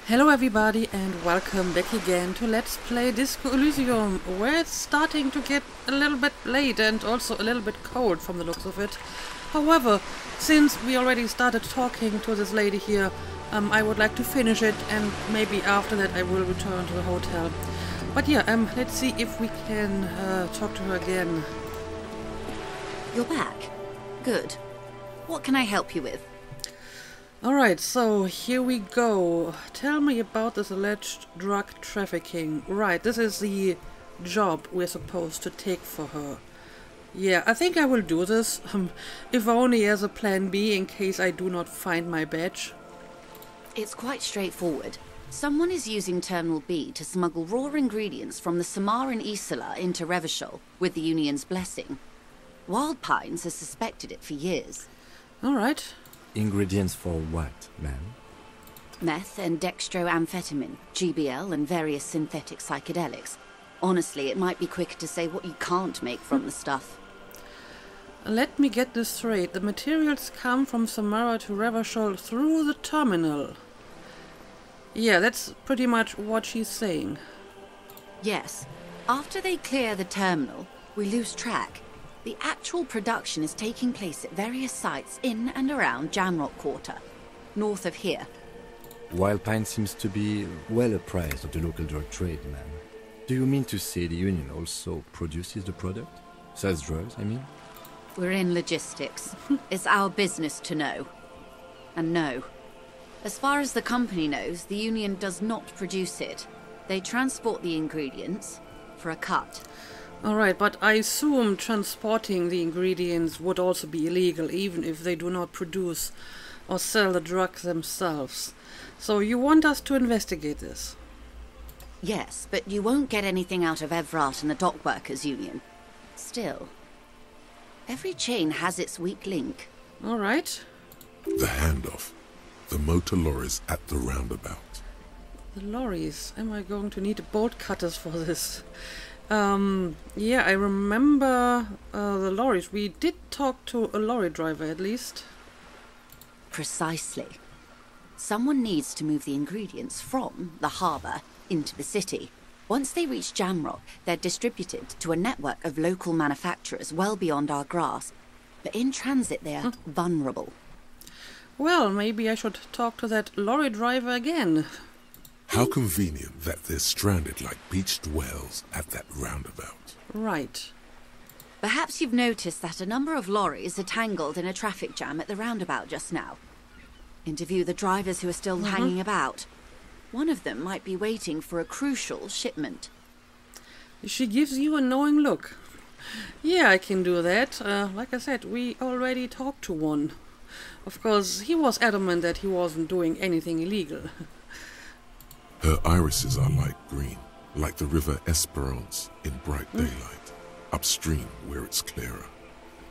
Hello everybody and welcome back again to Let's Play Disco Elysium, where it's starting to get a little bit late and also a little bit cold from the looks of it. However, since we already started talking to this lady here, I would like to finish it, and maybe after that I will return to the hotel. But yeah, let's see if we can talk to her again. You're back. Good. What can I help you with? Alright, so here we go. Tell me about this alleged drug trafficking. Right, this is the job we're supposed to take for her. Yeah, I think I will do this, if only as a plan B in case I do not find my badge. It's quite straightforward. Someone is using Terminal B to smuggle raw ingredients from the Samar and Isola into Revachol with the Union's blessing. Wild Pines has suspected it for years. Alright. Ingredients for what, ma'am? Meth and dextroamphetamine, GBL and various synthetic psychedelics. Honestly, it might be quicker to say what you can't make from the stuff. Let me get this straight. The materials come from Samara to Revachol through the terminal. Yeah, that's pretty much what she's saying. Yes. After they clear the terminal, we lose track. The actual production is taking place at various sites in and around Jamrock Quarter, north of here. Wild Pine seems to be well apprised of the local drug trade, ma'am. Do you mean to say the Union also produces the product? Sells drugs, I mean? We're in logistics. It's our business to know. And no. As far as the company knows, the Union does not produce it. They transport the ingredients for a cut. Alright, but I assume transporting the ingredients would also be illegal, even if they do not produce or sell the drugs themselves. So you want us to investigate this? Yes, but you won't get anything out of Evrat and the Dock Workers Union. Still, every chain has its weak link. Alright. The handoff. The motor lorries at the roundabout. The lorries. Am I going to need bolt cutters for this? Yeah, I remember the lorries. We did talk to a lorry driver, at least. Precisely. Someone needs to move the ingredients from the harbour into the city. Once they reach Jamrock, they're distributed to a network of local manufacturers well beyond our grasp. But in transit, they are vulnerable. Well, maybe I should talk to that lorry driver again. How convenient that they're stranded like beached whales at that roundabout. Right. Perhaps you've noticed that a number of lorries are tangled in a traffic jam at the roundabout just now. Interview the drivers who are still hanging about. One of them might be waiting for a crucial shipment. She gives you a knowing look. Yeah, I can do that. Like I said, we already talked to one. Of course, he was adamant that he wasn't doing anything illegal. Her irises are light green, like the river Esperance in bright daylight, upstream where it's clearer.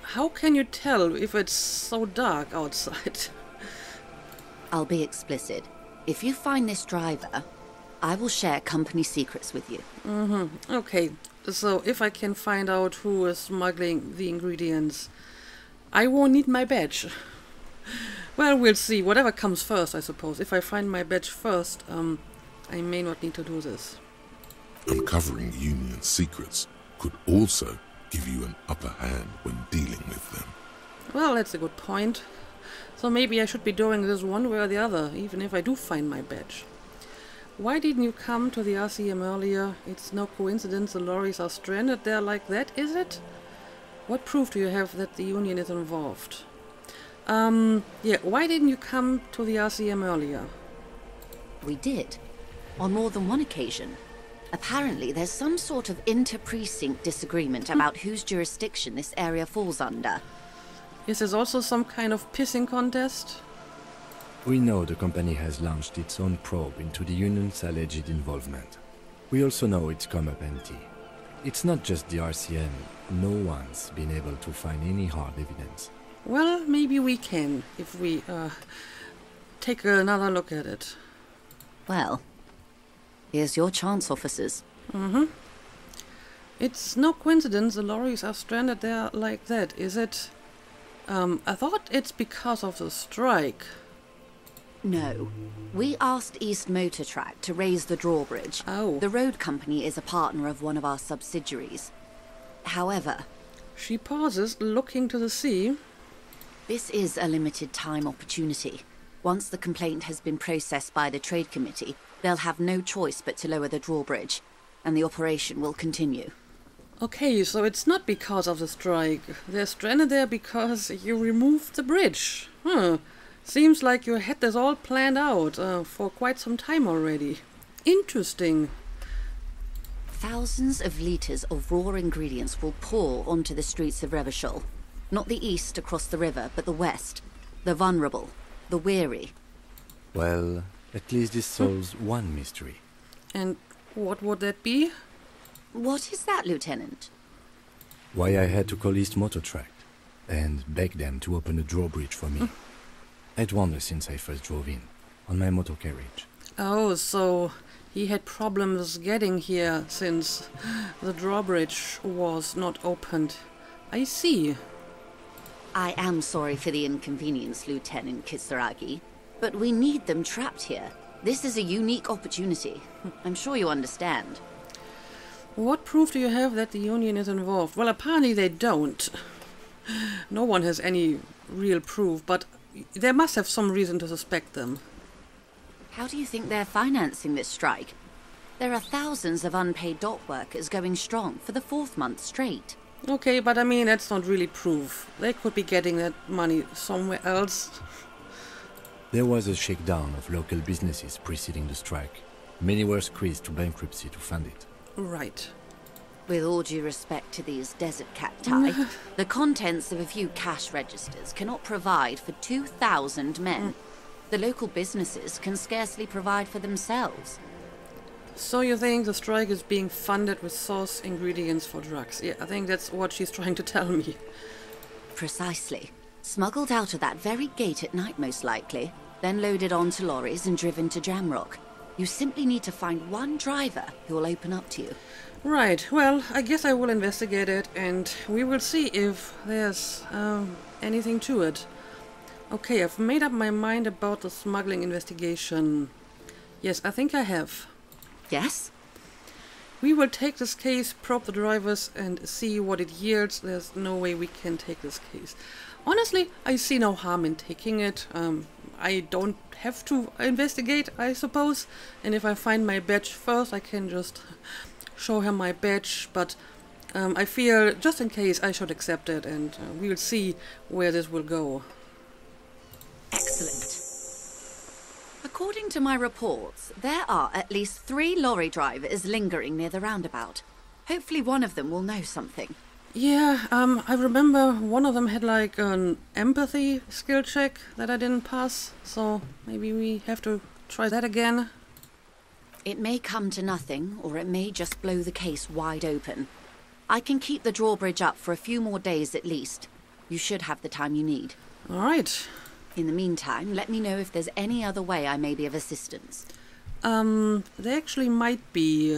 How can you tell if it's so dark outside? I'll be explicit. If you find this driver, I will share company secrets with you. Okay, so if I can find out who is smuggling the ingredients, I won't need my badge. Well, we'll see. Whatever comes first, I suppose. If I find my badge first, I may not need to do this. Uncovering Union secrets could also give you an upper hand when dealing with them. Well, that's a good point. So maybe I should be doing this one way or the other, even if I do find my badge. Why didn't you come to the RCM earlier? It's no coincidence the lorries are stranded there like that, is it? What proof do you have that the Union is involved? Yeah, why didn't you come to the RCM earlier? We did. On more than one occasion. Apparently, there's some sort of inter-precinct disagreement about whose jurisdiction this area falls under. Is this also some kind of pissing contest? We know the company has launched its own probe into the Union's alleged involvement. We also know it's come up empty. It's not just the RCM. No one's been able to find any hard evidence. Well, maybe we can, if we, take another look at it. Well, here's your chance, officers. It's no coincidence the lorries are stranded there like that, is it? I thought it's because of the strike. No. We asked East Motor Track to raise the drawbridge. Oh. The road company is a partner of one of our subsidiaries. However, She pauses, looking to the sea. this is a limited time opportunity. Once the complaint has been processed by the Trade Committee, they'll have no choice but to lower the drawbridge, and the operation will continue. Okay, so it's not because of the strike. They're stranded there because you removed the bridge. Seems like you had this all planned out for quite some time already. Interesting. Thousands of litres of raw ingredients will pour onto the streets of Revachol. Not the east across the river, but the west. The vulnerable, the weary. Well, at least this solves one mystery. And what would that be? What is that, Lieutenant? Why I had to call East Motor Track and beg them to open a drawbridge for me. I'd wondered since I first drove in, on my motor carriage. Oh, so he had problems getting here since the drawbridge was not opened. I see. I am sorry for the inconvenience, Lieutenant Kisaragi, but we need them trapped here. This is a unique opportunity. I'm sure you understand. What proof do you have that the Union is involved? Well, apparently they don't. No one has any real proof, but they must have some reason to suspect them. How do you think they're financing this strike? There are thousands of unpaid dock workers going strong for the 4th month straight. Okay, but I mean, that's not really proof. They could be getting that money somewhere else. There was a shakedown of local businesses preceding the strike. Many were squeezed to bankruptcy to fund it. Right. With all due respect to these desert cacti, the contents of a few cash registers cannot provide for 2,000 men. The local businesses can scarcely provide for themselves. So you think the strike is being funded with source ingredients for drugs? Yeah, I think that's what she's trying to tell me. Precisely. Smuggled out of that very gate at night, most likely, then loaded onto lorries and driven to Jamrock. You simply need to find one driver who will open up to you. Right, well, I guess I will investigate it, and we will see if there's anything to it. Okay, I've made up my mind about the smuggling investigation. Yes, I think I have. Yes? We will take this case, probe the drivers, and see what it yields. There's no way we can take this case. Honestly, I see no harm in taking it. I don't have to investigate, I suppose. And if I find my badge first, I can just show her my badge. But I feel, just in case, I should accept it, and we'll see where this will go. Excellent. According to my reports, there are at least 3 lorry drivers lingering near the roundabout. Hopefully one of them will know something. Yeah, I remember one of them had like an empathy skill check that I didn't pass, so maybe we have to try that again. It may come to nothing, or it may just blow the case wide open. I can keep the drawbridge up for a few more days at least. You should have the time you need. All right. In the meantime, let me know if there's any other way I may be of assistance. There actually might be.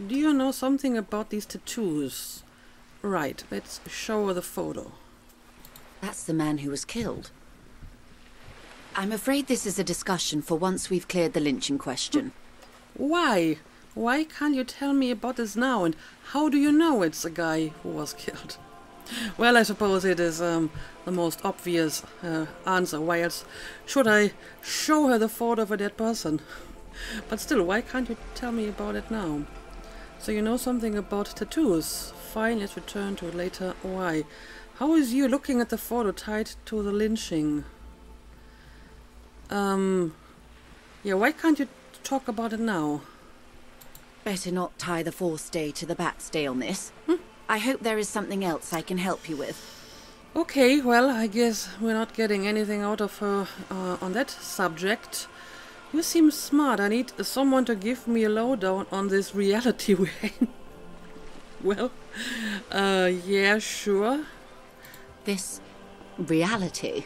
Do you know something about these tattoos? Right, let's show her the photo. That's the man who was killed. I'm afraid this is a discussion for once we've cleared the lynching question. Why? Why can't you tell me about this now? And how do you know it's the guy who was killed? Well, I suppose it is the most obvious answer. Why else should I show her the photo of a dead person? But still, why can't you tell me about it now? So you know something about tattoos. Fine, let's return to it later. Why? How is you looking at the photo tied to the lynching? Yeah, why can't you talk about it now? Better not tie the 4th day to the Bat's Day on this. I hope there is something else I can help you with. Okay, well, I guess we're not getting anything out of her on that subject. You seem smart. I need someone to give me a lowdown on this reality we're in. Well, yeah, sure. This reality?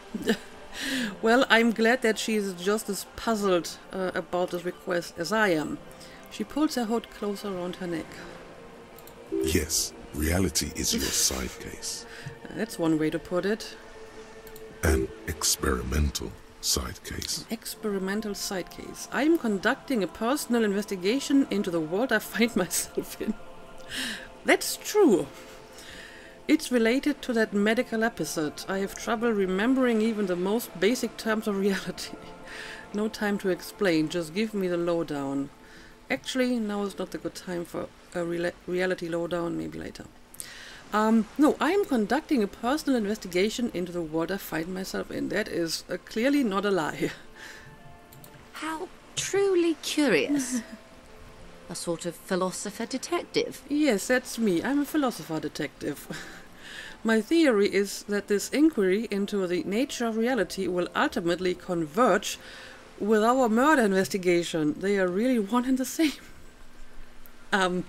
Well, I'm glad that she's just as puzzled about this request as I am. She pulls her hood closer around her neck. Yes, reality is your side case. That's one way to put it. And experimental. side case. Experimental side case. I'm conducting a personal investigation into the world I find myself in. That's true. It's related to that medical episode. I have trouble remembering even the most basic terms of reality. No time to explain, just give me the lowdown. Actually, now is not the good time for a reality lowdown, maybe later. No, I am conducting a personal investigation into the world I find myself in. That is clearly not a lie. How truly curious. A sort of philosopher detective. Yes, that's me. I'm a philosopher detective. My theory is that this inquiry into the nature of reality will ultimately converge with our murder investigation. They are really one and the same. I'm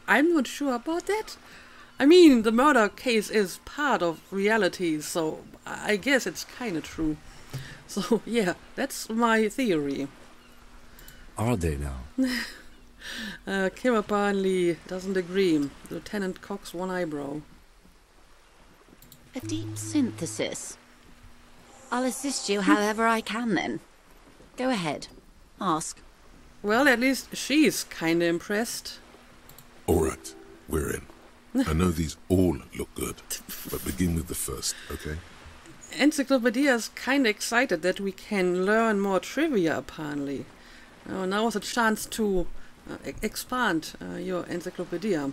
not sure about that. I mean, the murder case is part of reality, so I guess it's kind of true. So, yeah, that's my theory. Are they now? Kim apparently doesn't agree. Lieutenant cocks one eyebrow. A deep synthesis. I'll assist you however I can then. Go ahead. Ask. Well, at least she's kinda impressed. Alright, we're in. I know these all look good, but begin with the first, okay? Encyclopedia's kinda excited that we can learn more trivia, apparently. Now is a chance to expand your encyclopedia.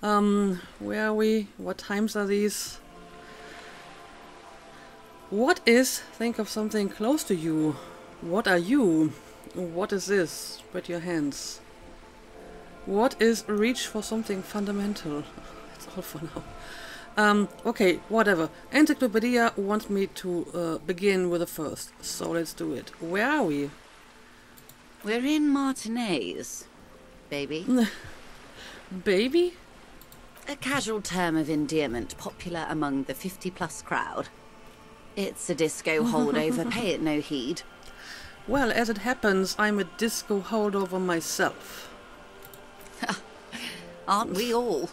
Where are we? What times are these? What is? Think of something close to you. What are you? What is this? Spread your hands. What is reach for something fundamental? That's all for now. Okay, whatever. Encyclopedia wants me to begin with the first, so let's do it. Where are we? We're in Martinez, baby. Baby? A casual term of endearment popular among the 50-plus crowd. It's a disco holdover, pay it no heed. Well, as it happens, I'm a disco holdover myself. Aren't we all?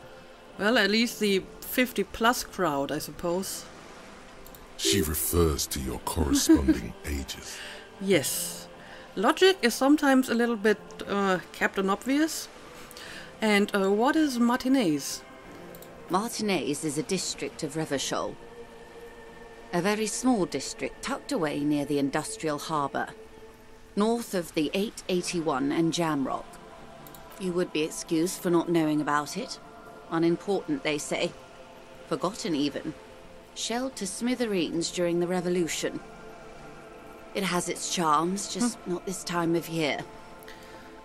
Well, at least the 50-plus crowd, I suppose. She refers to your corresponding ages. Yes. Logic is sometimes a little bit Captain Obvious. And what is Martinez? Martinez is a district of Revachol. A very small district tucked away near the industrial harbour, north of the 881 and Jamrock. You would be excused for not knowing about it. Unimportant, they say. Forgotten, even. Shelled to smithereens during the Revolution. It has its charms, just not this time of year.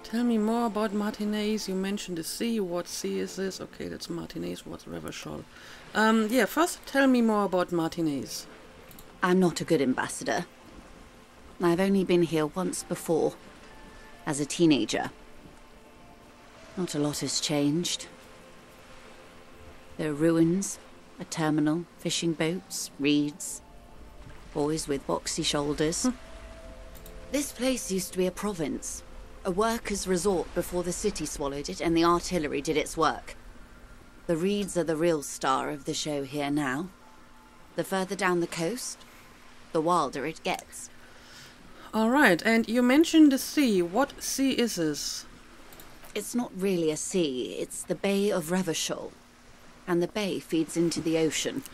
Tell me more about Martinez. You mentioned the sea. What sea is this? Okay, that's Martinez. What's Revachol? Yeah, first tell me more about Martinez. I'm not a good ambassador. I've only been here once before, as a teenager. Not a lot has changed. There are ruins, a terminal, fishing boats, reeds, boys with boxy shoulders. This place used to be a province, a workers' resort before the city swallowed it and the artillery did its work. The reeds are the real star of the show here now. The further down the coast, the wilder it gets. All right, and you mentioned the sea. What sea is this? It's not really a sea, it's the Bay of Revachol. And the bay feeds into the ocean.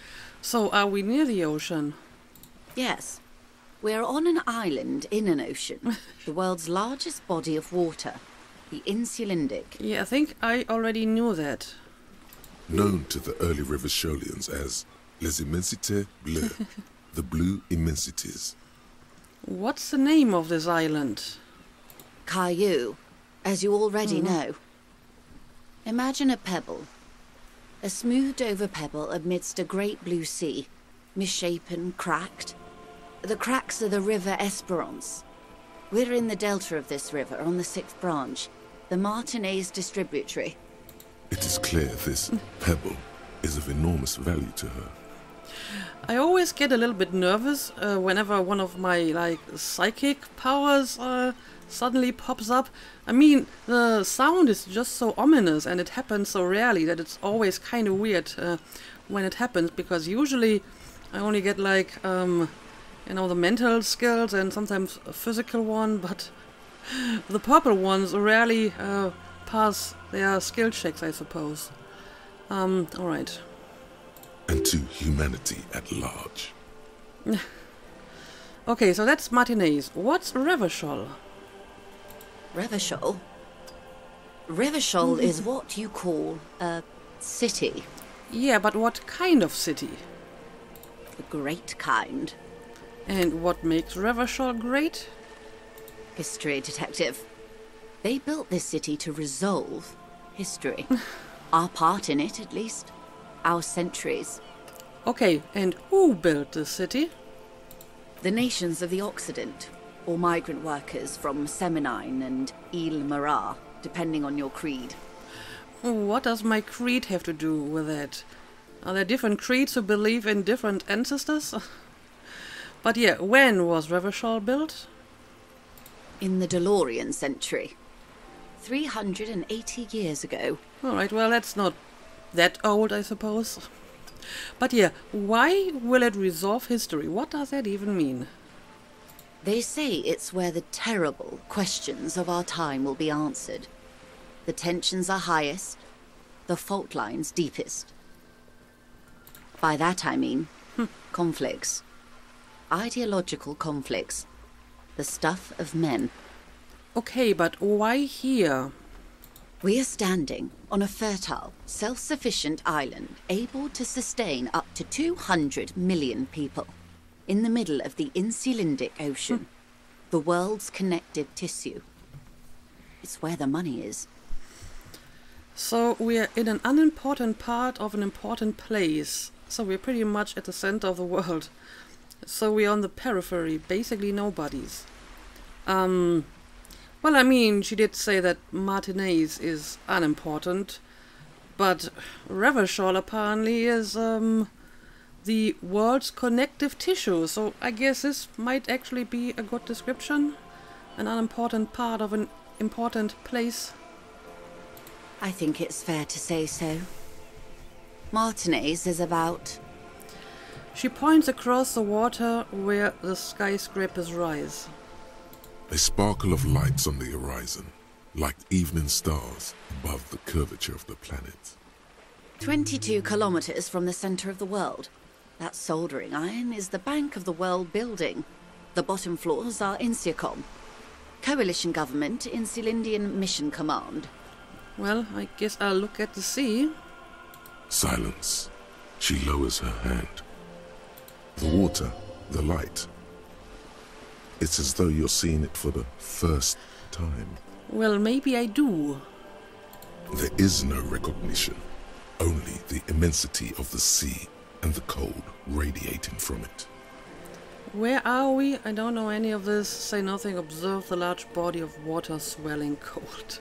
So are we near the ocean? Yes. We're on an island in an ocean. The world's largest body of water. The Insulindic. Yeah, I think I already knew that. Known to the early Revacholians as Les Immensités Bleues, the Blue Immensities. What's the name of this island? Caillou, as you already know. Imagine a pebble. A smoothed-over pebble amidst a great blue sea, misshapen, cracked. The cracks are the River Esperance. We're in the delta of this river, on the 6th branch, the Martinez distributary. It is clear this pebble is of enormous value to her. I always get a little bit nervous whenever one of my, psychic powers suddenly pops up. I mean, the sound is just so ominous and it happens so rarely that it's always kind of weird when it happens, because usually I only get you know, the mental skills and sometimes a physical one, but the purple ones rarely pass their skill checks, I suppose. Alright. And to humanity at large. Okay, so that's Martinez. What's Revachol? Revachol? Revachol is what you call a city. Yeah, but what kind of city? The great kind. And what makes Revachol great? History, detective. They built this city to resolve history. Our part in it, at least. Our centuries. Okay, and who built this city? The nations of the Occident, or migrant workers from Semenine and Ile Marat, depending on your creed. What does my creed have to do with that? Are there different creeds who believe in different ancestors? But yeah, when was Revachol built? In the DeLorean century. 380 years ago. Alright, well, that's not that old, I suppose. But yeah, why will it resolve history? What does that even mean? They say it's where the terrible questions of our time will be answered. The tensions are highest, the fault lines deepest. By that I mean conflicts. Ideological conflicts. The stuff of men. Okay, but why here? We are standing on a fertile, self-sufficient island able to sustain up to 200 million people in the middle of the Insulindic Ocean, the world's connective tissue. It's where the money is. So we're in an unimportant part of an important place. So we're pretty much at the center of the world. So we're on the periphery, basically nobodies. Well, I mean, she did say that Martinez is unimportant, but Revachol apparently is the world's connective tissue, so I guess this might actually be a good description. An unimportant part of an important place. I think it's fair to say so. Martinez is about... She points across the water where the skyscrapers rise. A sparkle of lights on the horizon, like evening stars above the curvature of the planet. 22 kilometers from the center of the world. That soldering iron is the bank of the world building. The bottom floors are Insiacom. Coalition government, Insulindian Mission Command. Well, I guess I'll look at the sea. Silence. She lowers her hand. The water, the light. It's as though you're seeing it for the first time. Well, maybe I do. There is no recognition, only the immensity of the sea and the cold radiating from it. Where are we? I don't know any of this. Say nothing. Observe the large body of water swelling cold.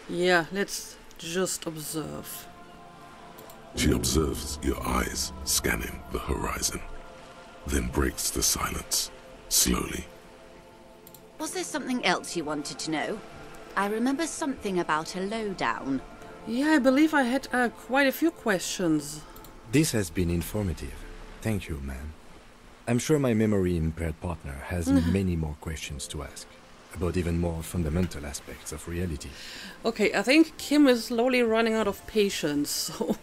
Yeah, let's just observe. She observes your eyes scanning the horizon, then breaks the silence, slowly. Was there something else you wanted to know? I remember something about a lowdown. Yeah, I believe I had quite a few questions. This has been informative. Thank you, ma'am. I'm sure my memory-impaired partner has many more questions to ask, about even more fundamental aspects of reality. Okay, I think Kim is slowly running out of patience, so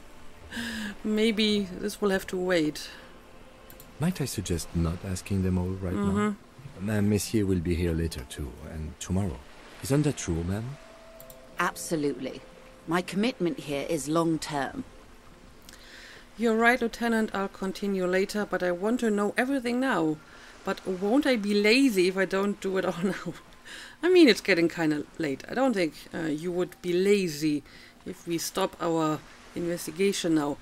maybe this will have to wait. Might I suggest not asking them all right now? Ma'am, Messier will be here later too, and tomorrow. Isn't that true, ma'am? Absolutely. My commitment here is long-term. You're right, Lieutenant, I'll continue later, but I want to know everything now. But won't I be lazy if I don't do it all now? I mean, it's getting kind of late. I don't think you would be lazy if we stop our investigation now.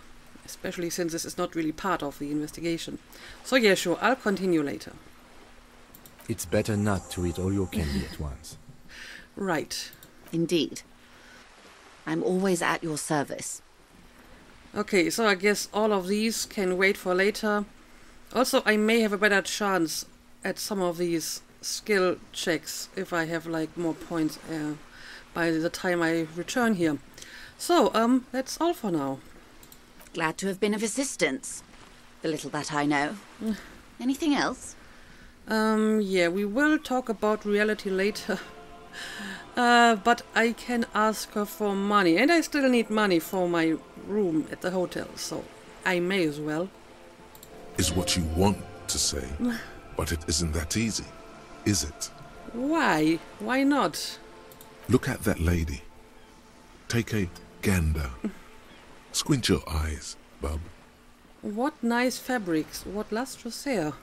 Especially since this is not really part of the investigation. So yeah, sure, I'll continue later. It's better not to eat all your candy at once. Right. Indeed. I'm always at your service. Okay, so I guess all of these can wait for later. Also, I may have a better chance at some of these skill checks if I have like more points by the time I return here. So, that's all for now. Glad to have been of assistance. The little that I know. Anything else? Yeah, we will talk about reality later. But I can ask her for money, and I still need money for my room at the hotel, so I may as well. Is what you want to say, but it isn't that easy, is it? Why? Why not? Look at that lady. Take a gander. Squint your eyes, bub. What nice fabrics, what lustrous hair.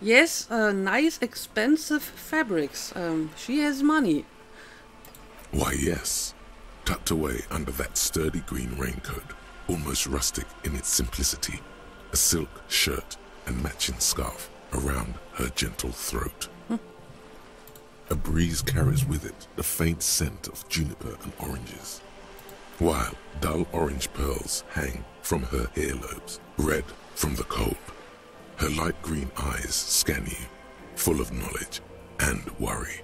Yes, nice expensive fabrics. She has money. Why, yes. Tucked away under that sturdy green raincoat, almost rustic in its simplicity, a silk shirt and matching scarf around her gentle throat. A breeze carries with it the faint scent of juniper and oranges, while dull orange pearls hang from her earlobes, red from the cold. Her light green eyes scan you, full of knowledge and worry.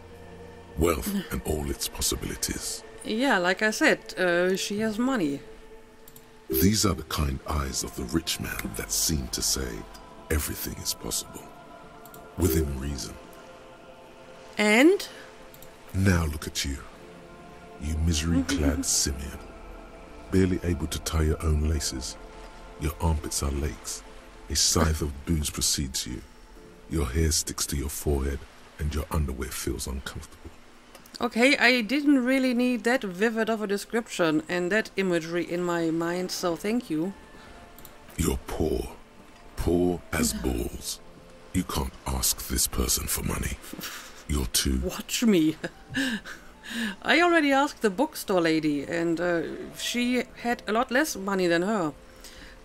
Wealth and all its possibilities. Yeah, like I said, she has money. These are the kind eyes of the rich man that seem to say everything is possible, within reason. And? Now look at you, you misery-clad simian, barely able to tie your own laces. Your armpits are lakes. A scythe of booze precedes you. Your hair sticks to your forehead, and your underwear feels uncomfortable. Okay, I didn't really need that vivid of a description and that imagery in my mind, so thank you. You're poor. Poor as balls. You can't ask this person for money. You're too... Watch me. I already asked the bookstore lady, and she had a lot less money than her.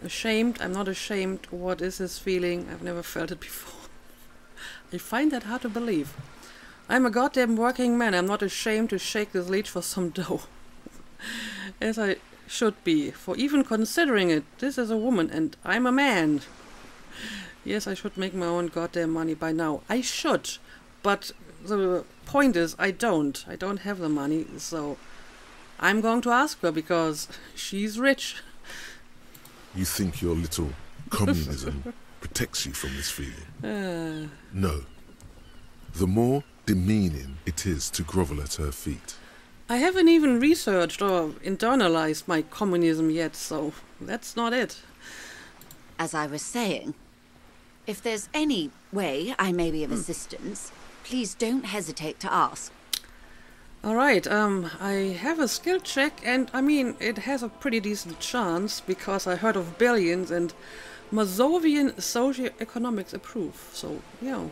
Ashamed? I'm not ashamed. What is this feeling? I've never felt it before. I find that hard to believe. I'm a goddamn working man. I'm not ashamed to shake this leech for some dough. As I should be, for even considering it. This is a woman, and I'm a man. Yes, I should make my own goddamn money by now. I should, but the point is, I don't. I don't have the money, so I'm going to ask her because she's rich. You think your little communism protects you from this feeling? No. The more demeaning it is to grovel at her feet. I haven't even researched or internalized my communism yet, so that's not it. As I was saying, if there's any way I may be of assistance, please don't hesitate to ask. Alright, I have a skill check, and I mean, it has a pretty decent chance, because I heard of billions and Mazovian socioeconomics approve. So, yeah,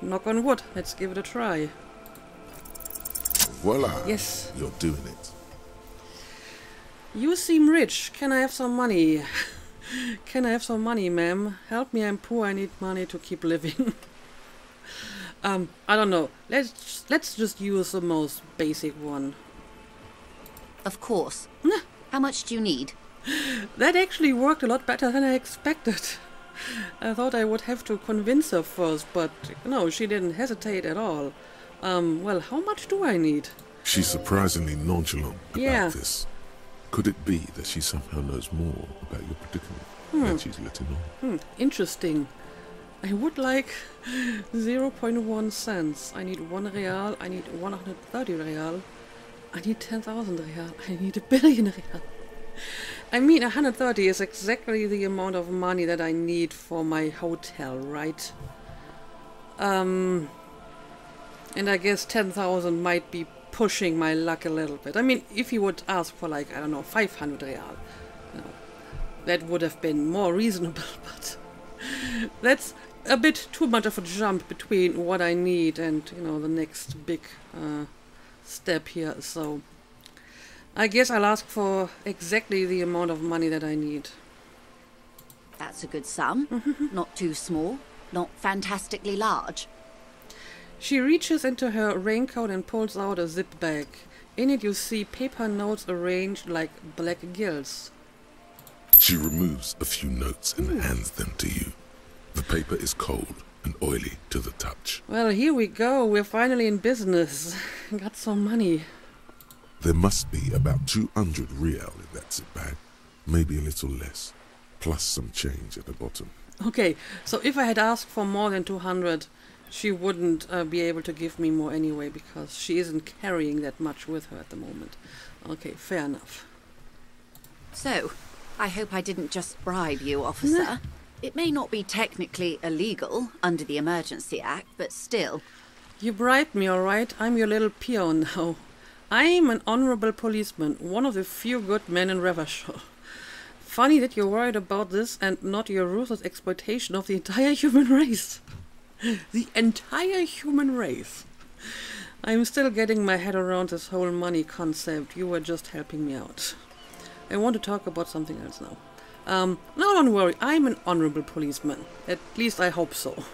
knock on wood, let's give it a try. Voila! Yes. You're doing it. You seem rich. Can I have some money? Can I have some money, ma'am? Help me, I'm poor, I need money to keep living. I don't know. Let's just use the most basic one. Of course. How much do you need? That actually worked a lot better than I expected. I thought I would have to convince her first, but no, she didn't hesitate at all. Well, how much do I need? She's surprisingly nonchalant Yeah. about this. Could it be that she somehow knows more about your predicament than she's letting on? Interesting. I would like 0.1 cents. I need 1 real. I need 130 real. I need 10,000 real. I need 1 billion real. I mean, 130 is exactly the amount of money that I need for my hotel, right? And I guess 10,000 might be pushing my luck a little bit. I mean, if you would ask for, like, I don't know, 500 real, you know, that would have been more reasonable, but that's a bit too much of a jump between what I need and, you know, the next big step here. So I guess I'll ask for exactly the amount of money that I need. That's a good sum. Not too small, not fantastically large. She reaches into her raincoat and pulls out a zip bag. In it you see paper notes arranged like black gills. She removes a few notes and hands them to you. The paper is cold and oily to the touch. Well, here we go. We're finally in business. Got some money. There must be about 200 real in that zip bag. Maybe a little less. Plus some change at the bottom. Okay, so if I had asked for more than 200, she wouldn't be able to give me more anyway, because she isn't carrying that much with her at the moment. Okay, fair enough. So, I hope I didn't just bribe you, officer. It may not be technically illegal under the Emergency Act, but still. You bribed me, alright? I'm your little peon now. I'm an honorable policeman, one of the few good men in Revachol. Funny that you're worried about this and not your ruthless exploitation of the entire human race. The entire human race. I'm still getting my head around this whole money concept. You were just helping me out. I want to talk about something else now. No, don't worry. I'm an honorable policeman. At least I hope so.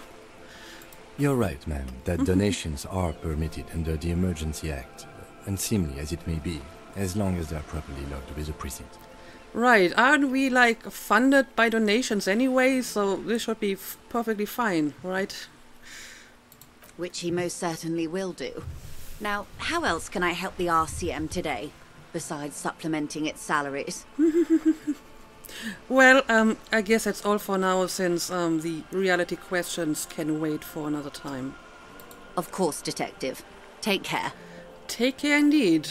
You're right, ma'am, that donations are permitted under the Emergency Act, unseemly as it may be, as long as they are properly logged with the precinct. Right, aren't we, like, funded by donations anyway, so this should be perfectly fine, right? Which he most certainly will do. Now, how else can I help the RCM today, besides supplementing its salaries? Well, I guess that's all for now, since the reality questions can wait for another time. Of course, Detective. Take care. Take care indeed.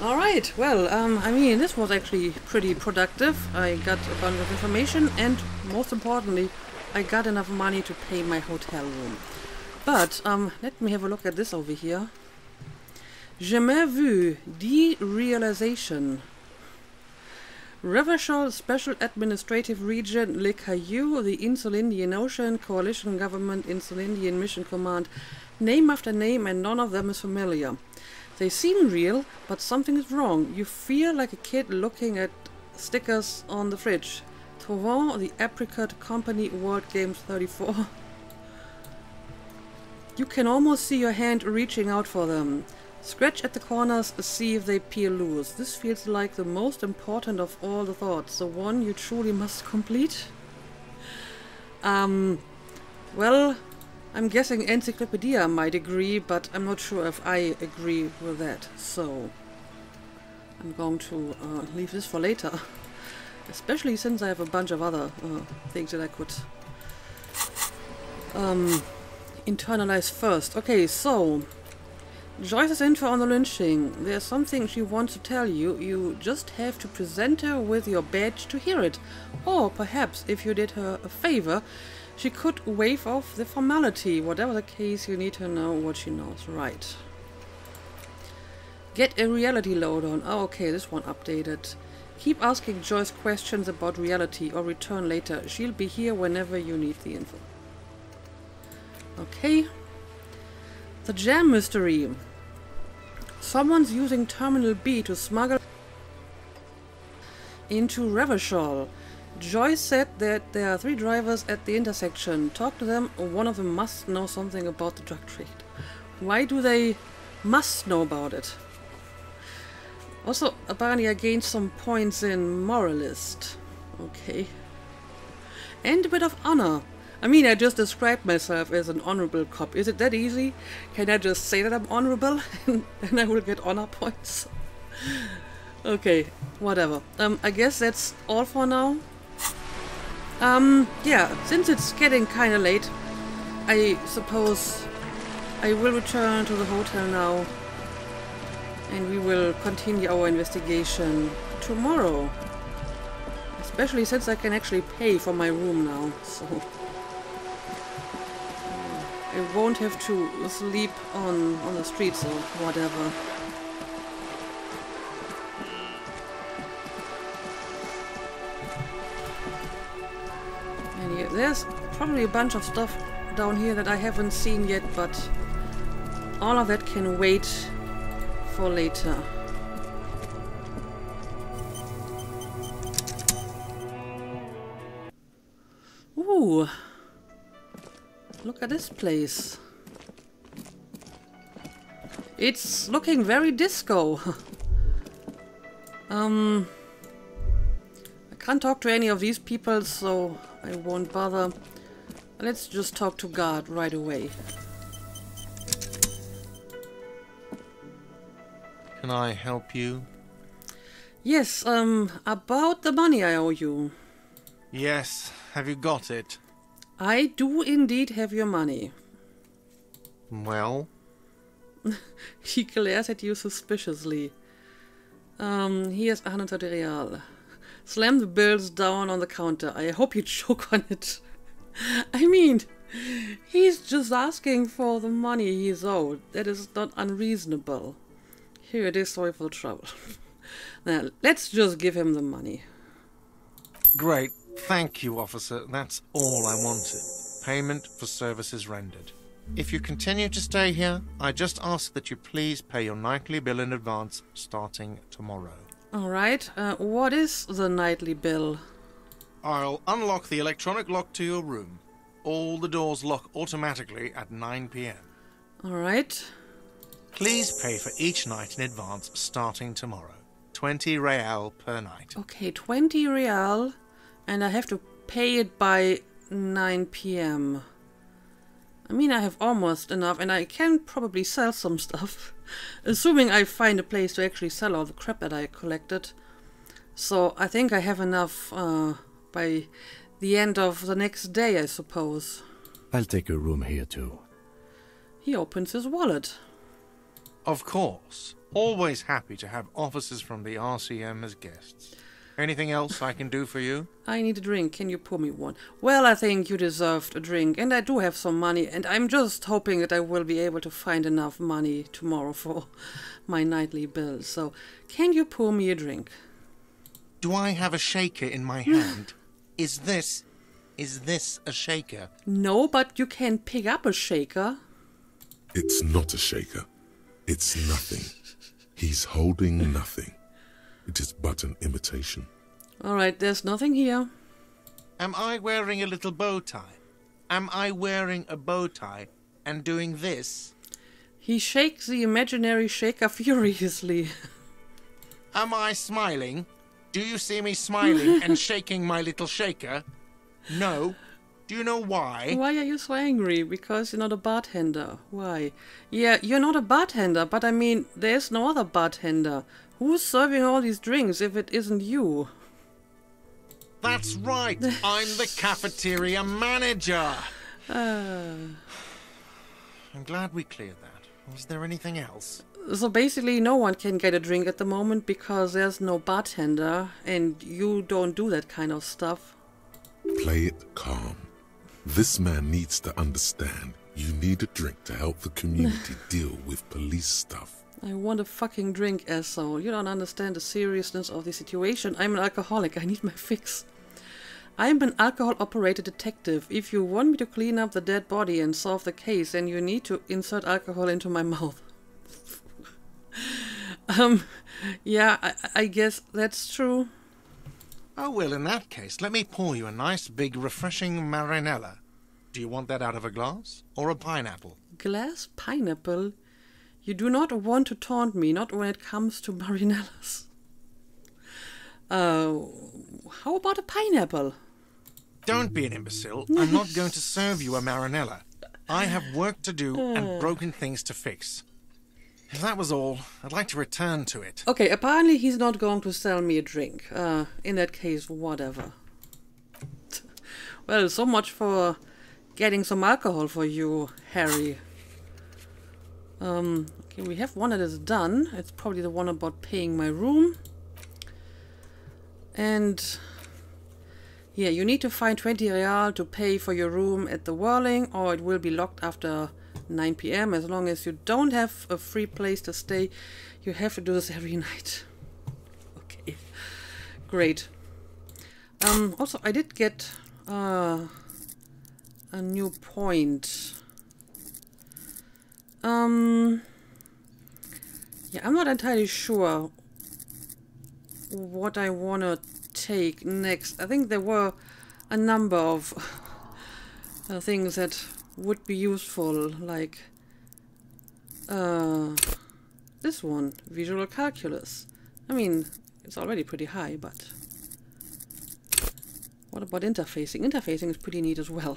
Alright, well, I mean, this was actually pretty productive. I got a bunch of information, and most importantly, I got enough money to pay my hotel room. But, let me have a look at this over here. Jamais vu, derealization. Revachol Special Administrative Region, Le Caillou, the Insul Indian Ocean, Coalition Government, Insul Indian Mission Command. Name after name, and none of them is familiar. They seem real, but something is wrong. You feel like a kid looking at stickers on the fridge. Trouvant, the Apricot Company, World Games 34. You can almost see your hand reaching out for them. Scratch at the corners, see if they peel loose. This feels like the most important of all the thoughts, the one you truly must complete. Well, I'm guessing Encyclopedia might agree, but I'm not sure if I agree with that. So, I'm going to leave this for later. Especially since I have a bunch of other things that I could internalize first. Okay, so Joyce's info on the lynching. There's something she wants to tell you. You just have to present her with your badge to hear it. Or perhaps, if you did her a favor, she could waive off the formality. Whatever the case, you need to know what she knows. Right. Get a reality lowdown. Oh, okay, this one updated. Keep asking Joyce questions about reality or return later. She'll be here whenever you need the info. Okay. The jam mystery. Someone's using Terminal B to smuggle into Revachol. Joyce said that there are 3 drivers at the intersection. Talk to them, or one of them must know something about the drug trade. Why do they must know about it? Also, apparently I gained some points in Moralist. Okay. And a bit of honor. I mean, I just described myself as an honorable cop. Is it that easy? Can I just say that I'm honorable and I will get honor points? Okay, whatever. I guess that's all for now. Yeah, since it's getting kinda late, I suppose I will return to the hotel now. And we will continue our investigation tomorrow. Especially since I can actually pay for my room now, so I won't have to sleep on the streets or whatever. And yeah, there's probably a bunch of stuff down here that I haven't seen yet, but all of that can wait for later. Ooh. Look at this place. It's looking very disco. I can't talk to any of these people, so I won't bother. Let's just talk to guard right away. Can I help you? Yes, about the money I owe you. Yes, have you got it? I do indeed have your money. Well? He glares at you suspiciously. Here's 130 real. Slam the bills down on the counter. I hope you choke on it. I mean, he's just asking for the money he's owed. That is not unreasonable. Here it is, sorry for the trouble. Now, let's just give him the money. Great. Thank you, officer. That's all I wanted. Payment for services rendered. If you continue to stay here, I just ask that you please pay your nightly bill in advance starting tomorrow. Alright, what is the nightly bill? I'll unlock the electronic lock to your room. All the doors lock automatically at 9 p.m. Alright. Please pay for each night in advance starting tomorrow. 20 real per night. Okay, 20 real, and I have to pay it by 9 p.m. I mean, I have almost enough, and I can probably sell some stuff. Assuming I find a place to actually sell all the crap that I collected. So I think I have enough by the end of the next day, I suppose. I'll take a room here too. He opens his wallet. Of course. Always happy to have officers from the RCM as guests. Anything else I can do for you? I need a drink. Can you pour me one? Well, I think you deserved a drink, and I do have some money, and I'm just hoping that I will be able to find enough money tomorrow for my nightly bill. So, can you pour me a drink? Do I have a shaker in my hand? Is this a shaker? No, but you can pick up a shaker. It's not a shaker. It's nothing. He's holding nothing. It is but an imitation. Alright, there's nothing here. Am I wearing a little bow tie? Am I wearing a bow tie and doing this? He shakes the imaginary shaker furiously. Am I smiling? Do you see me smiling and shaking my little shaker? No. Do you know why? Why are you so angry? Because you're not a bartender. Why? Yeah, you're not a bartender, but I mean, there's no other bartender. Who's serving all these drinks if it isn't you? That's right. I'm the cafeteria manager. I'm glad we cleared that. Was there anything else? So basically no one can get a drink at the moment because there's no bartender and you don't do that kind of stuff. Play it calm. This man needs to understand you need a drink to help the community deal with police stuff. I want a fucking drink, asshole. You don't understand the seriousness of the situation. I'm an alcoholic. I need my fix. I'm an alcohol-operated detective. If you want me to clean up the dead body and solve the case, then you need to insert alcohol into my mouth. Yeah, I guess that's true. Oh, well, in that case, let me pour you a nice, big, refreshing marinella. Do you want that out of a glass or a pineapple? Glass pineapple? You do not want to taunt me, not when it comes to marinellas. How about a pineapple? Don't be an imbecile. I'm not going to serve you a marinella. I have work to do and broken things to fix. If that was all, I'd like to return to it. Okay, apparently he's not going to sell me a drink. In that case, whatever. Well, so much for getting some alcohol for you, Harry. Okay, we have one that is done. It's probably the one about paying my room. And yeah, you need to find 20 real to pay for your room at the Whirling, or it will be locked after 9 p.m. As long as you don't have a free place to stay, you have to do this every night. Okay, great. Also, I did get a new point. Yeah, I'm not entirely sure what I want to take next. I think there were a number of things that would be useful, like this one, visual calculus. I mean, it's already pretty high, but what about interfacing? Interfacing is pretty neat as well.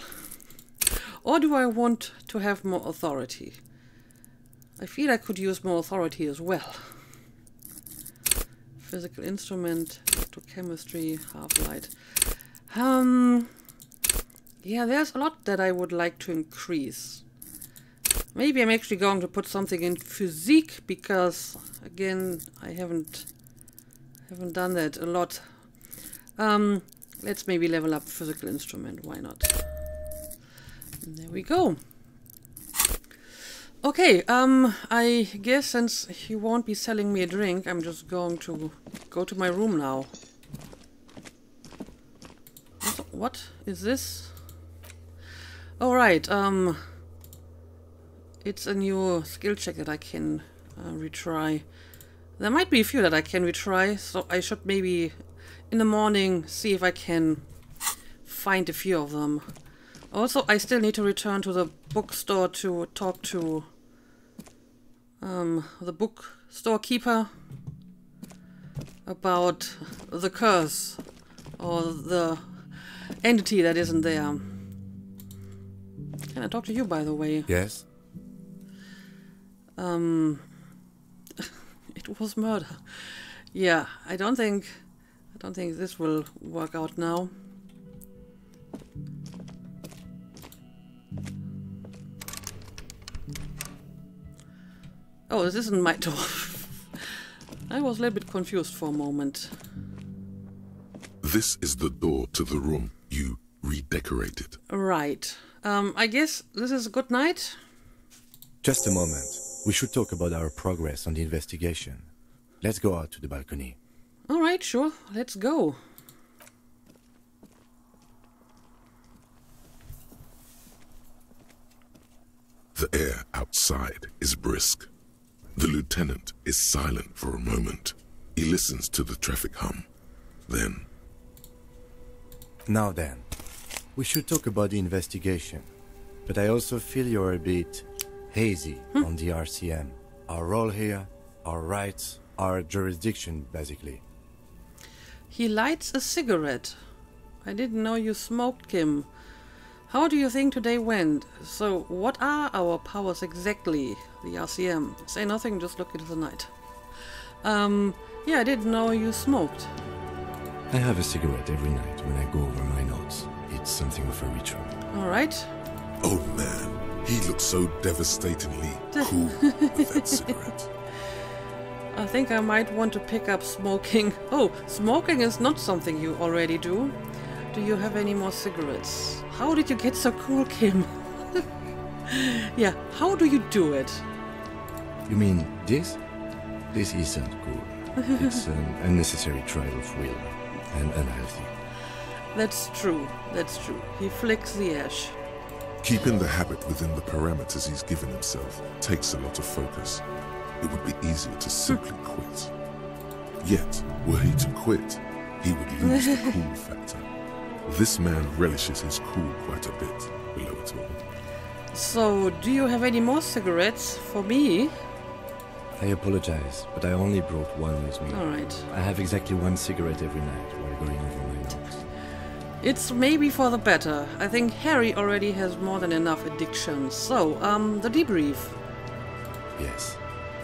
Or do I want to have more authority? I feel I could use more authority as well. Physical instrument, electrochemistry, half-light. Yeah, there's a lot that I would like to increase. Maybe I'm actually going to put something in physique because, again, I haven't done that a lot. Let's maybe level up physical instrument. Why not? And there we go. Okay, I guess since he won't be selling me a drink, I'm just going to go to my room now. What is this? Oh, right, it's a new skill check that I can retry. There might be a few that I can retry, so I should maybe in the morning see if I can find a few of them. Also, I still need to return to the bookstore to talk to the bookstore keeper about the curse or the entity that isn't there. Can I talk to you, by the way? Yes? It was murder. Yeah, I don't think this will work out now. Oh, this isn't my door. I was a little bit confused for a moment. This is the door to the room you redecorated. Right. I guess this is a good night. Just a moment. We should talk about our progress on the investigation. Let's go out to the balcony. All right, sure. Let's go. The air outside is brisk. The lieutenant is silent for a moment. He listens to the traffic hum. Then... Now then, we should talk about the investigation. But I also feel you're a bit hazy on the RCM. Our role here, our rights, our jurisdiction, basically. He lights a cigarette. I didn't know you smoked, Kim. How do you think today went? So, what are our powers exactly, the RCM? Say nothing, just look into the night. Yeah, I didn't know you smoked. I have a cigarette every night when I go over my notes. It's something of a ritual. Alright. Oh man, he looks so devastatingly cool with that cigarette. I think I might want to pick up smoking. Oh, smoking is not something you already do. Do you have any more cigarettes? How did you get so cool, Kim? Yeah, how do you do it? You mean this? This isn't cool. It's an unnecessary trial of will and unhealthy. That's true, that's true. He flicks the ash. Keeping the habit within the parameters he's given himself takes a lot of focus. It would be easier to simply quit. Yet, were he to quit, he would lose the cool factor. This man relishes his cool quite a bit below it all. So, do you have any more cigarettes for me? I apologize, but I only brought one with me. Alright. I have exactly one cigarette every night while going over my notes. It's maybe for the better. I think Harry already has more than enough addictions. So, the debrief. Yes.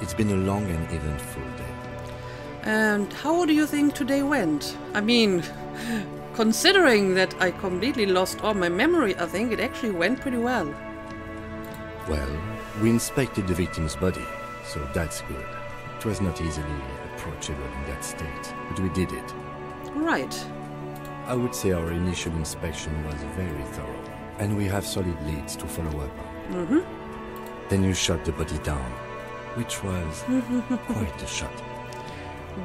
It's been a long and eventful day. And how do you think today went? I mean, considering that I completely lost all my memory, I think it actually went pretty well. Well, we inspected the victim's body, so that's good. It was not easily approachable in that state, but we did it. Right. I would say our initial inspection was very thorough, and we have solid leads to follow up on. Mm-hmm. Then you shot the body down, which was quite a shot.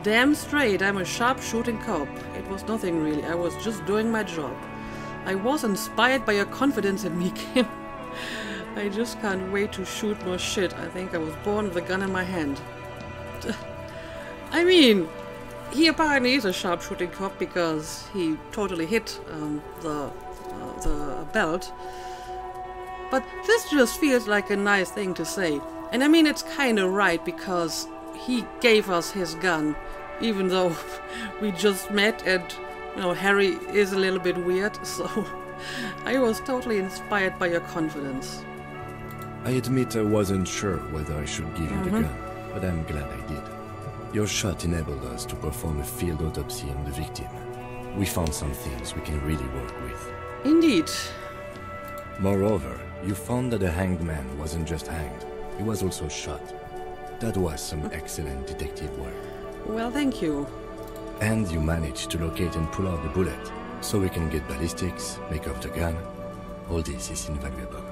Damn straight, I'm a sharp-shooting cop. It was nothing really, I was just doing my job. I was inspired by your confidence in me, Kim. I just can't wait to shoot more shit. I think I was born with a gun in my hand. I mean, he apparently is a sharp-shooting cop because he totally hit the belt. But this just feels like a nice thing to say. And I mean, it's kind of right because he gave us his gun, even though we just met and, you know, Harry is a little bit weird, so I was totally inspired by your confidence. I admit I wasn't sure whether I should give you the gun, but I'm glad I did. Your shot enabled us to perform a field autopsy on the victim. We found some things we can really work with. Indeed. Moreover, you found that the hanged man wasn't just hanged, he was also shot. That was some excellent detective work. Well, thank you. And you managed to locate and pull out the bullet, so we can get ballistics, make up the gun. All this is invaluable.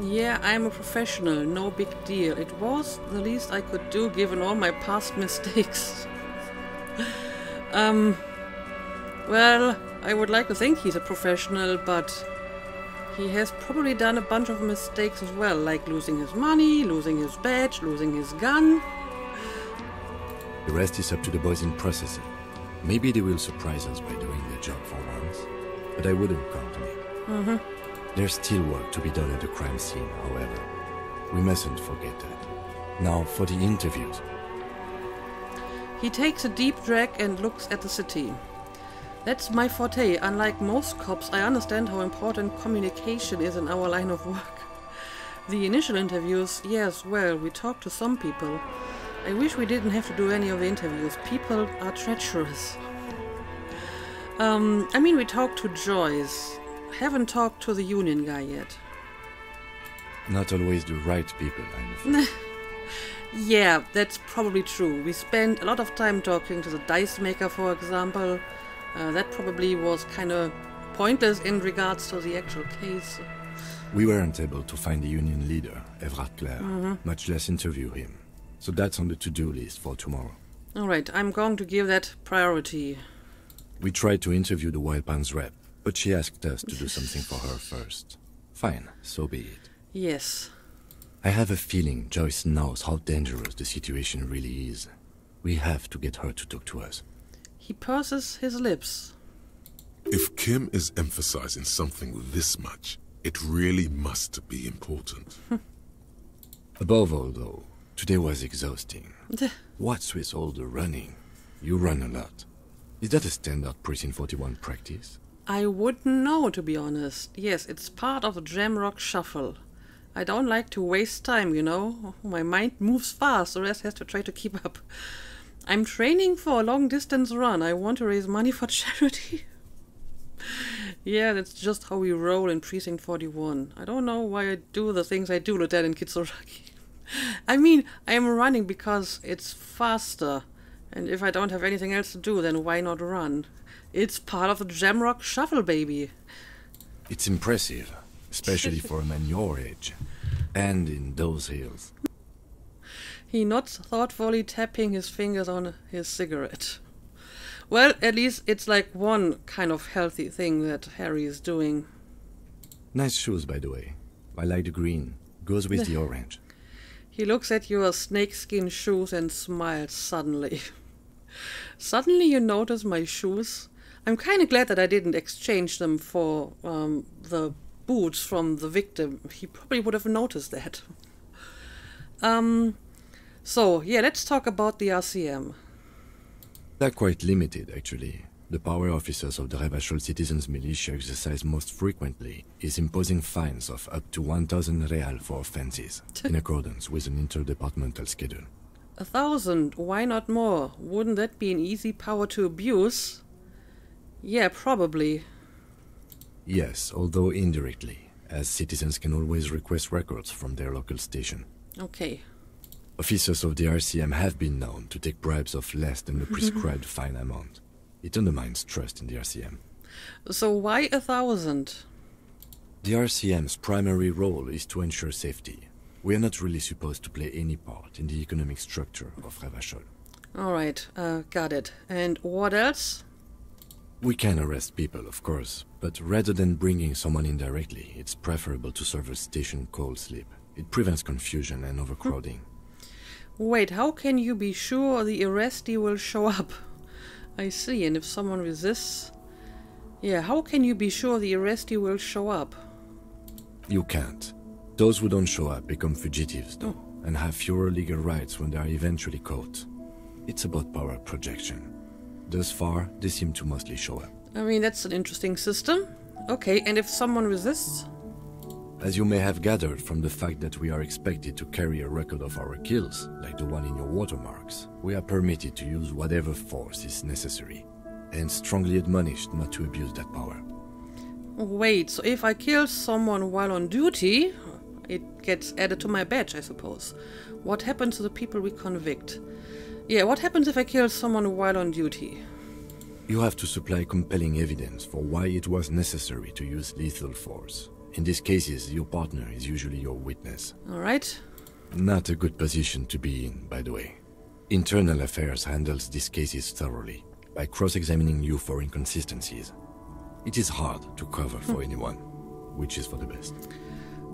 Yeah, I'm a professional, no big deal. It was the least I could do given all my past mistakes. Well, I would like to think he's a professional, but he has probably done a bunch of mistakes as well, like losing his money, losing his badge, losing his gun. The rest is up to the boys in processing. Maybe they will surprise us by doing their job for once, but I wouldn't count on it. There's still work to be done at the crime scene, however. We mustn't forget that. Now for the interviews. He takes a deep drag and looks at the city. That's my forte. Unlike most cops, I understand how important communication is in our line of work. The initial interviews, yes, well, we talked to some people. I wish we didn't have to do any of the interviews. People are treacherous. We talked to Joyce. Haven't talked to the union guy yet. Not always the right people, I'm afraid. Yeah, that's probably true. We spent a lot of time talking to the dice maker, for example. That probably was kind of pointless in regards to the actual case. We weren't able to find the union leader, Evrard Clare, much less interview him. So that's on the to-do list for tomorrow. Alright, I'm going to give that priority. We tried to interview the Wild Pines rep, but she asked us to do something for her first. Fine, so be it. Yes. I have a feeling Joyce knows how dangerous the situation really is. We have to get her to talk to us. He purses his lips. If Kim is emphasizing something this much, it really must be important. Above all, though, today was exhausting. What's with all the running? You run a lot. Is that a standard Precinct 41 practice? I wouldn't know, to be honest. Yes, it's part of the Jamrock Shuffle. I don't like to waste time, you know. My mind moves fast, the rest has to try to keep up. I'm training for a long-distance run. I want to raise money for charity. Yeah, that's just how we roll in Precinct 41. I don't know why I do the things I do, Lieutenant Kitsuragi. I am running because it's faster. And if I don't have anything else to do, then why not run? It's part of the Jamrock Shuffle, baby. It's impressive, especially for a man your age. And in those hills. He nods thoughtfully, tapping his fingers on his cigarette. Well, at least it's like one kind of healthy thing that Harry is doing. Nice shoes, by the way. I like the green. Goes with the orange. He looks at your snakeskin shoes and smiles suddenly. Suddenly you notice my shoes? I'm kind of glad that I didn't exchange them for the boots from the victim. He probably would have noticed that. So, yeah, let's talk about the RCM. They're quite limited, actually. The power officers of the Revachol Citizens Militia exercise most frequently is imposing fines of up to 1,000 real for offenses, in accordance with an interdepartmental schedule. 1,000? Why not more? Wouldn't that be an easy power to abuse? Yeah, probably. Yes, although indirectly, as citizens can always request records from their local station. Okay. Officers of the RCM have been known to take bribes of less than the prescribed fine amount. It undermines trust in the RCM. So why 1,000? The RCM's primary role is to ensure safety. We are not really supposed to play any part in the economic structure of Revachol. Alright, got it. And what else? We can arrest people, of course, but rather than bringing someone in directly, it's preferable to serve a station cold sleep. It prevents confusion and overcrowding. Wait, how can you be sure the arrestee will show up? I see, and if someone resists... Yeah, how can you be sure the arrestee will show up? You can't. Those who don't show up become fugitives, though, and have fewer legal rights when they are eventually caught. It's about power projection. Thus far, they seem to mostly show up. That's an interesting system. Okay, and if someone resists? As you may have gathered from the fact that we are expected to carry a record of our kills, like the one in your watermarks, we are permitted to use whatever force is necessary. and strongly admonished not to abuse that power. Wait, so if I kill someone while on duty, it gets added to my badge, I suppose. What happens to the people we convict? Yeah, what happens if I kill someone while on duty? You have to supply compelling evidence for why it was necessary to use lethal force. In these cases, your partner is usually your witness. Alright. Not a good position to be in, by the way. Internal Affairs handles these cases thoroughly, by cross-examining you for inconsistencies. It is hard to cover for anyone, which is for the best.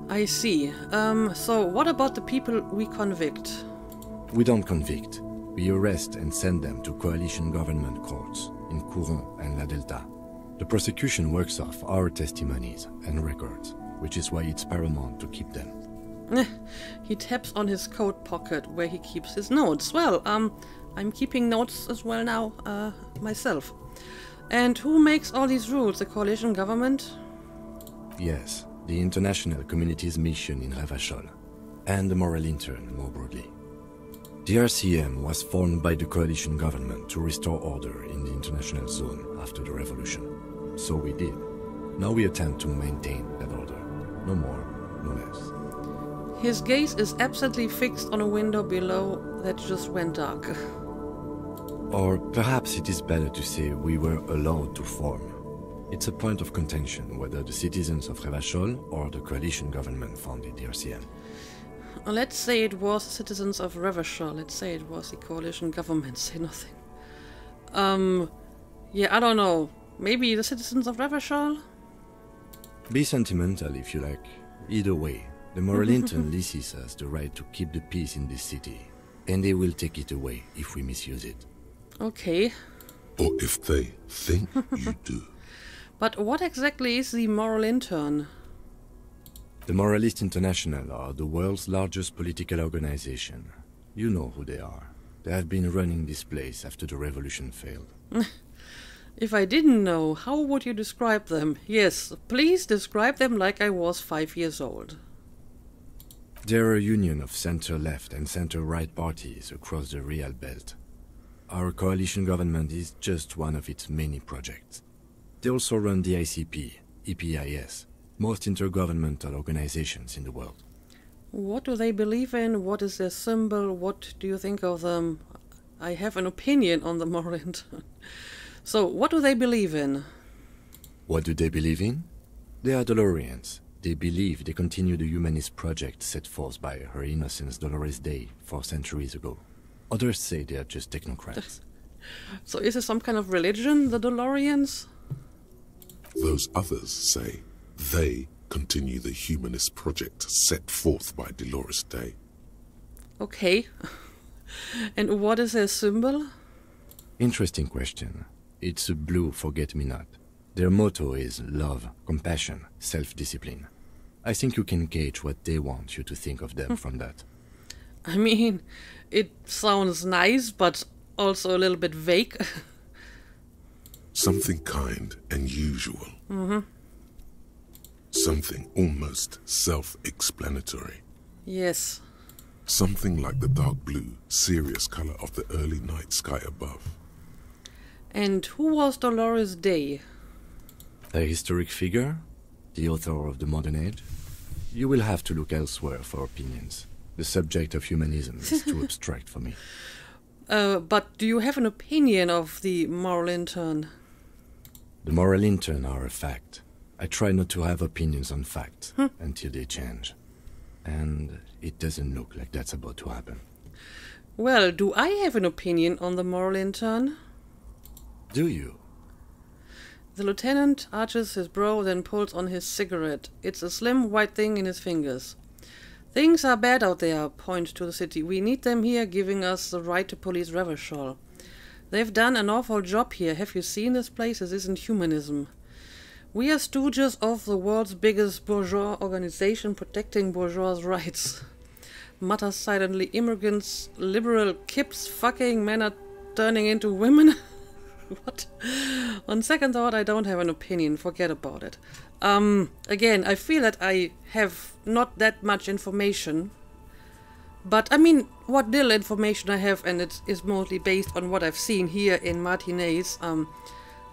I see. So what about the people we convict? We don't convict. We arrest and send them to coalition government courts in Couronne and La Delta. The prosecution works off our testimonies and records, which is why it's paramount to keep them. He taps on his coat pocket where he keeps his notes. Well, I'm keeping notes as well now, myself. And who makes all these rules? The coalition government? Yes, the international community's mission in Revachol, and the moral intern more broadly. The RCM was formed by the coalition government to restore order in the international zone after the revolution. So we did. Now we attempt to maintain that order. No more, no less. His gaze is absently fixed on a window below that just went dark. Or perhaps it is better to say we were allowed to form. It's a point of contention whether the citizens of Revachol or the coalition government founded the RCM. Let's say it was the citizens of Revachol. Let's say it was the coalition government. Say nothing. Yeah, I don't know. Maybe the citizens of Revachol? Be sentimental if you like. Either way, the moral intern leases us the right to keep the peace in this city, and they will take it away if we misuse it. Okay. Or if they think you do. But what exactly is the moral intern? The Moralist International are the world's largest political organization. You know who they are. They have been running this place after the revolution failed. If I didn't know, how would you describe them? Yes, please describe them like I was 5 years old. They're a union of center-left and center-right parties across the Real Belt. Our coalition government is just one of its many projects. They also run the ICP, EPIS, most intergovernmental organizations in the world. What do they believe in? What is their symbol? What do you think of them? I have an opinion on the moral intern. So, what do they believe in? What do they believe in? They are Dolorians. They believe they continue the humanist project set forth by Her Innocence Dolores Day 4 centuries ago. Others say they are just technocrats. So is it some kind of religion, the Dolorians? Those others say they continue the humanist project set forth by Dolores Day. Okay. And what is their symbol? Interesting question. It's a blue forget-me-not. Their motto is love, compassion, self-discipline. I think you can gauge what they want you to think of them from that. I mean, it sounds nice, but also a little bit vague. Something kind and usual. Something almost self-explanatory. Yes. Something like the dark blue, serious color of the early night sky above. And who was Dolores Day? A historic figure? The author of the modern age? You will have to look elsewhere for opinions. The subject of humanism is too abstract for me. But do you have an opinion of the moral intern? The moral intern are a fact. I try not to have opinions on facts until they change. And it doesn't look like that's about to happen. Well, do I have an opinion on the moral intern? Do you? The lieutenant arches his brow, then pulls on his cigarette. It's a slim white thing in his fingers. Things are bad out there, point to the city. We need them here, giving us the right to police Revachol. They've done an awful job here. Have you seen this place? This isn't humanism. We are stooges of the world's biggest bourgeois organization protecting bourgeois' rights. Mutters silently. Immigrants, liberal kips, fucking men are turning into women. What? On second thought, I don't have an opinion. Forget about it. Again, I feel that I have not that much information. But, I mean, what little information I have, and it is mostly based on what I've seen here in Martinez,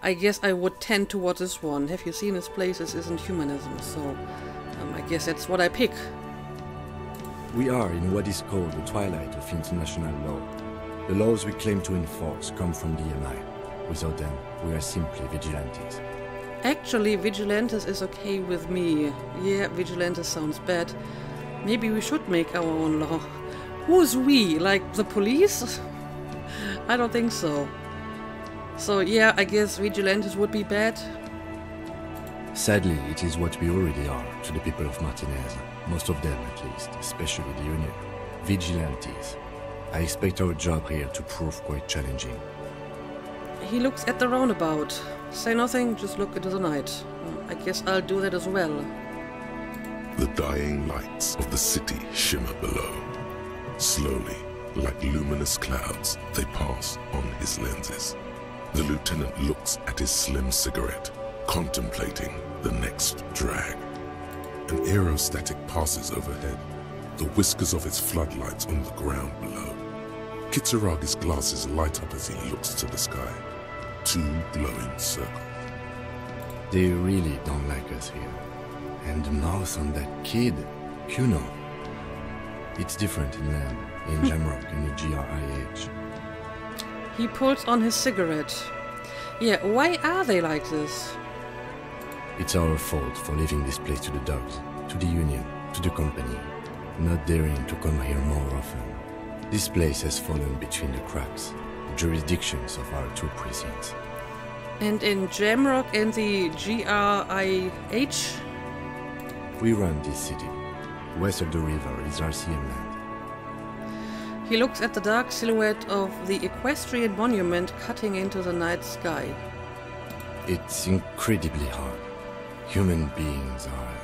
I guess I would tend towards this one. Have you seen this place? This isn't humanism, so I guess that's what I pick. We are in what is called the twilight of international law. The laws we claim to enforce come from the MI. Without them, we are simply vigilantes. Actually, vigilantes is okay with me. Yeah, vigilantes sounds bad. Maybe we should make our own law. Who's we? Like the police? I don't think so. So yeah, I guess vigilantes would be bad. Sadly, it is what we already are to the people of Martinez. Most of them, at least, especially the Union. Vigilantes. I expect our job here to prove quite challenging. He looks at the roundabout. Say nothing, just look into the night. I guess I'll do that as well. The dying lights of the city shimmer below. Slowly, like luminous clouds, they pass on his lenses. The lieutenant looks at his slim cigarette, contemplating the next drag. An aerostatic passes overhead, the whiskers of its floodlights on the ground below. Kitsuragi's glasses light up as he looks to the sky. 2 glowing circles. They really don't like us here. And the mouth on that kid, Kuno. It's different in land, in Jamrock and the GRIH. He pulls on his cigarette. Yeah, why are they like this? It's our fault for leaving this place to the dogs, to the Union, to the company, not daring to come here more often. This place has fallen between the cracks, the jurisdictions of our 2 precincts. And in Jamrock and the GRIH? We run this city. West of the river is RCM land. He looks at the dark silhouette of the equestrian monument cutting into the night sky. It's incredibly hard. Human beings are...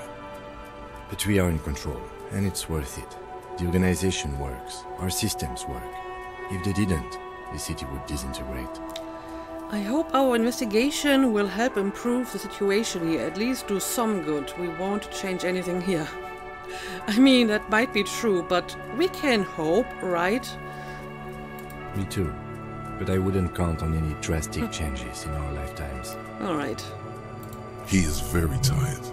But we are in control, and it's worth it. The organization works. Our systems work. If they didn't, the city would disintegrate. I hope our investigation will help improve the situation here, at least do some good. We won't change anything here. I mean, that might be true, but we can hope, right? Me too. But I wouldn't count on any drastic changes in our lifetimes. Alright. He is very tired,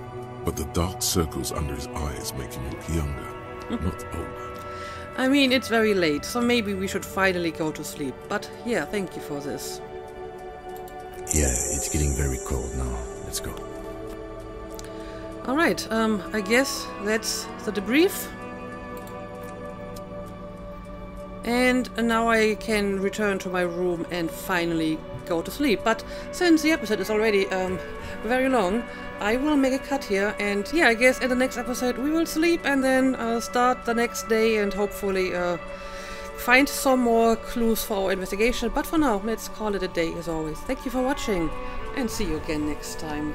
but the dark circles under his eyes make him look younger, not older. I mean, it's very late, so maybe we should finally go to sleep. But yeah, thank you for this. Yeah, it's getting very cold now. Let's go. Alright, I guess that's the debrief. And now I can return to my room and finally go to sleep. But since the episode is already very long, I will make a cut here. And yeah, I guess in the next episode we will sleep and then start the next day and hopefully find some more clues for our investigation. But for now, let's call it a day as always. Thank you for watching and see you again next time.